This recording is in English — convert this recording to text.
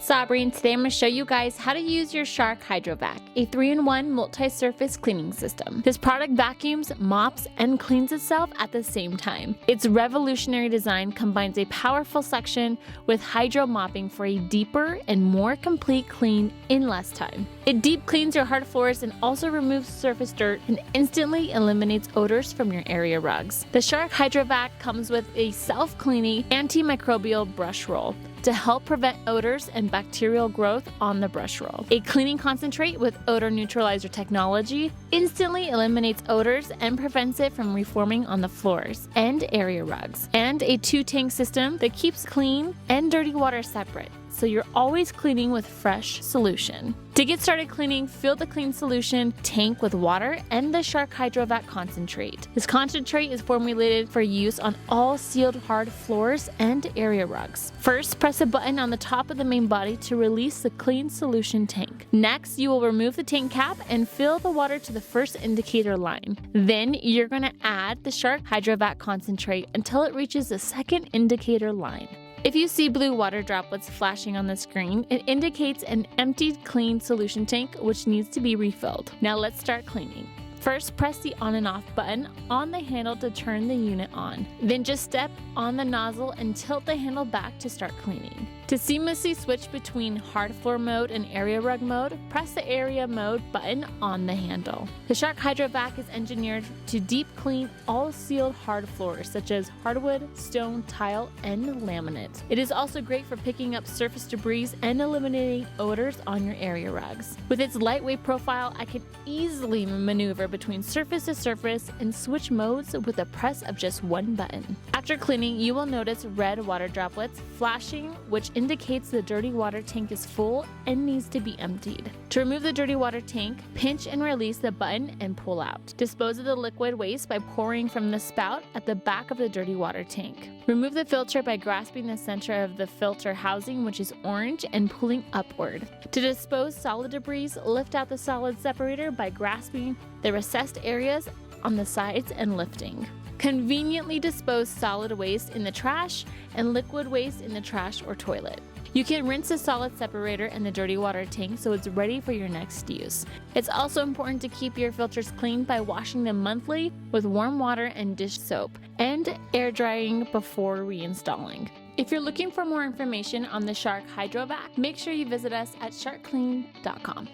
it's Sabri, and today I'm going to show you guys how to use your Shark HydroVac, a 3-in-1 multi-surface cleaning system. This product vacuums, mops, and cleans itself at the same time. Its revolutionary design combines a powerful suction with hydro mopping for a deeper and more complete clean in less time. It deep cleans your hard floors and also removes surface dirt and instantly eliminates odors from your area rugs. The Shark HydroVac comes with a self-cleaning antimicrobial brush roll to help prevent odors and bacterial growth on the brush roll. A cleaning concentrate with odor neutralizer technology instantly eliminates odors and prevents it from reforming on the floors and area rugs. And a 2-tank system that keeps clean and dirty water separate, so you're always cleaning with fresh solution. To get started cleaning, fill the clean solution tank with water and the Shark HydroVac concentrate. This concentrate is formulated for use on all sealed hard floors and area rugs. First, press a button on the top of the main body to release the clean solution tank. Next, you will remove the tank cap and fill the water to the first indicator line. Then, you're going to add the Shark HydroVac concentrate until it reaches the second indicator line. If you see blue water droplets flashing on the screen, it indicates an emptied clean solution tank which needs to be refilled. Now let's start cleaning. First, press the on and off button on the handle to turn the unit on. Then just step on the nozzle and tilt the handle back to start cleaning. To seamlessly switch between hard floor mode and area rug mode, press the area mode button on the handle. The Shark HydroVac is engineered to deep clean all sealed hard floors such as hardwood, stone, tile, and laminate. It is also great for picking up surface debris and eliminating odors on your area rugs. With its lightweight profile, I can easily maneuver between surface to surface and switch modes with the press of just one button. After cleaning, you will notice red water droplets flashing, which indicates the dirty water tank is full and needs to be emptied. To remove the dirty water tank, pinch and release the button and pull out. Dispose of the liquid waste by pouring from the spout at the back of the dirty water tank. Remove the filter by grasping the center of the filter housing, which is orange, and pulling upward. To dispose solid debris, lift out the solid separator by grasping the recessed areas on the sides and lifting. Conveniently dispose solid waste in the trash and liquid waste in the trash or toilet. You can rinse the solid separator in the dirty water tank so it's ready for your next use. It's also important to keep your filters clean by washing them monthly with warm water and dish soap and air drying before reinstalling. If you're looking for more information on the Shark HydroVac, make sure you visit us at sharkclean.com.